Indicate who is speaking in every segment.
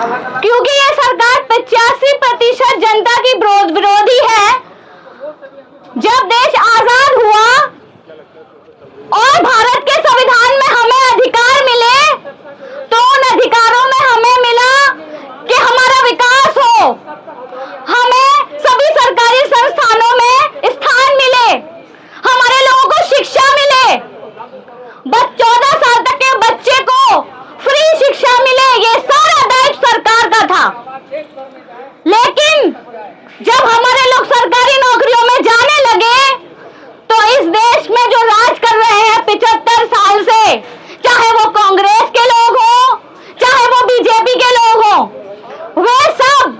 Speaker 1: क्योंकि ये सरकार 85% जनता की विरोधी है। जब देश आजाद हुआ और भारत के संविधान में हमें अधिकार मिले, तो उन अधिकारों में हमें मिला कि हमारा विकास हो, हमें सभी सरकारी संस्थानों में स्थान मिले, हमारे लोगों को शिक्षा मिले, 14 साल तक के बच्चे को फ्री शिक्षा मिले। ये सारा दायित्व सरकार का था। लेकिन जब हमारे लोग सरकारी नौकरियों में जाने लगे, तो इस देश में जो राज कर रहे हैं 75 साल से, चाहे वो कांग्रेस के लोग हो, चाहे वो बीजेपी के लोग हो, वे सब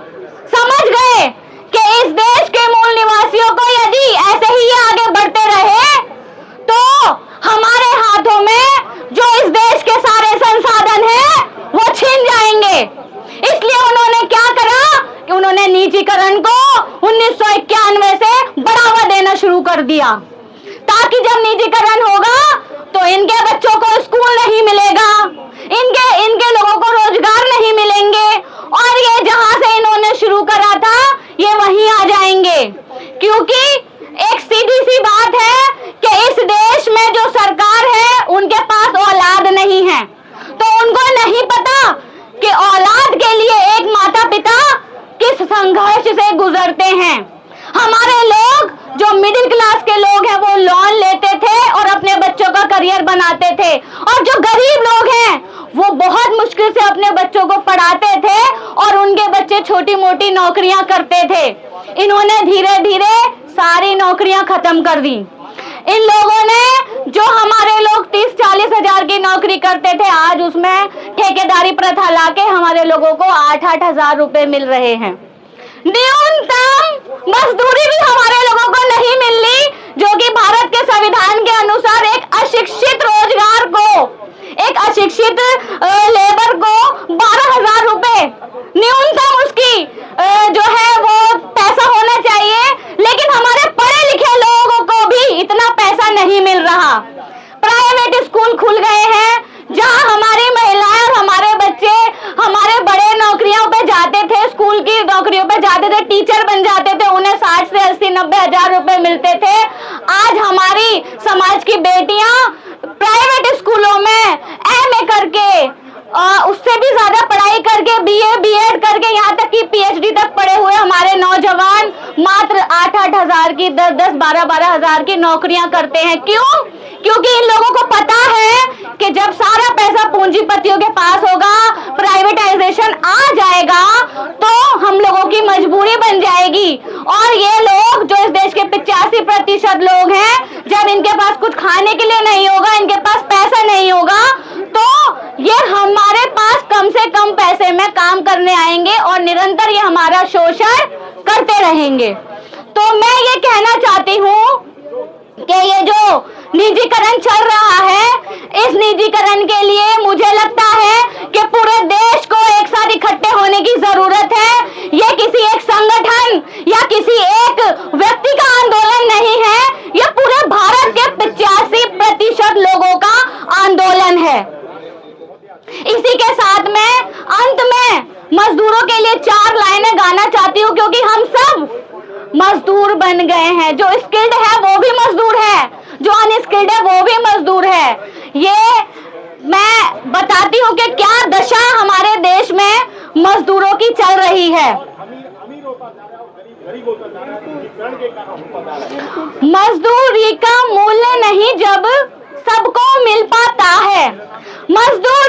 Speaker 1: समझ गए कि इस देश के मूल निवासियों को यदि ऐसे ही आगे बढ़ते रहे तो हमारे हाथों में जो इस देश के सारे संसाधन हैं वो छिन जाएंगे। इसलिए उन्होंने क्या करा कि उन्होंने निजीकरण को 1991 से बढ़ावा देना शुरू कर दिया, ताकि जब निजीकरण होगा तो इनके बच्चों को स्कूल नहीं मिलेगा, इनके लोगों को रोजगार नहीं मिलेंगे, और ये जहां से इन्होंने शुरू करा था ये वहीं आ जाएंगे। क्योंकि एक सीधी सी बात है कि इस देश में जो सरकार है उनके पास औलाद नहीं है, तो उनको नहीं पता कि औलाद के लिए एक माता पिता किस संघर्ष से गुजरते हैं। हमारे लोग जो मिडिल क्लास के लोग हैं वो लोन लेते थे और अपने बच्चों का करियर बनाते थे, और जो गरीब लोग हैं वो बहुत मुश्किल से अपने बच्चों को पढ़ाते थे और उनके बच्चे छोटी मोटी नौकरियां करते थे। इन्होंने धीरे धीरे सारी नौकरियां खत्म कर दी। इन लोगों ने जो हमारे लोग 30-40 हजार की नौकरी करते थे, आज उसमें ठेकेदारी प्रथा लाके हमारे लोगों को 8-8 हजार रुपए मिल रहे हैं। न्यूनतम मजदूरी भी हमारे लोगों को नहीं मिल रही, जो कि भारत के संविधान के अनुसार एक अशिक्षित रोजगार को, एक अशिक्षित लेबर को 12,000 रुपए न्यूनतम उसकी जो है वो पैसा होना चाहिए, लेकिन हमारे पढ़े लिखे लोगों को भी इतना पैसा नहीं मिल रहा। प्राइवेट स्कूल खुल गए हैं जहां हमारी महिलाएं और हमारे बच्चे हमारे बड़े नौकरियों पे जाते थे, स्कूल की नौकरियों पे जाते थे, टीचर बन जाते थे, उन्हें 60 से 80-90 हजार रुपए मिलते थे। आज हमारी समाज की बेटियां प्राइवेट स्कूलों में एमए करके, उससे भी ज्यादा पढ़ाई करके, बीए बीएड करके, यहाँ तक कि पीएचडी तक पढ़े हुए हमारे नौजवान मात्र 8-8 हजार की, 10-10, 12-12 हजार की नौकरियां करते हैं। क्यों? क्योंकि इन लोगों को पता है कि जब सारा पैसा पूंजीपतियों के पास होगा, प्राइवेटाइजेशन आ जाएगा, तो हम लोगों की मजबूरी बन जाएगी। और ये लोग जो इस देश के 85% लोग हैं, जब इनके पास कुछ खाने के लिए नहीं होगा, इनके पास पैसा नहीं होगा, तो ये हमारे पास कम से कम पैसे में काम करने आएंगे और निरंतर ये हमारा शोषण करते रहेंगे। तो मैं ये कहना चाहती हूँ कि ये जो निजीकरण चल रहा है, इस निजीकरण के लिए मुझे लगता है कि पूरे देश को एक साथ इकट्ठे होने की जरूरत है। ये किसी एक संगठन या किसी एक व्यक्ति का आंदोलन नहीं है, ये पूरे भारत के 85% लोगों का आंदोलन है। इसी के साथ में अंत में मजदूरों के लिए 4 लाइनें गाना चाहती हूँ, क्योंकि हम सब मजदूर बन गए हैं। जो स्किल्ड है वो भी मजदूर है, जो अनस्किल्ड है वो भी मजदूर है। ये मैं बताती हूँ कि क्या दशा हमारे देश में मजदूरों की चल रही है। मजदूरी का मूल्य नहीं जब सबको मिल पाता है। मजदूर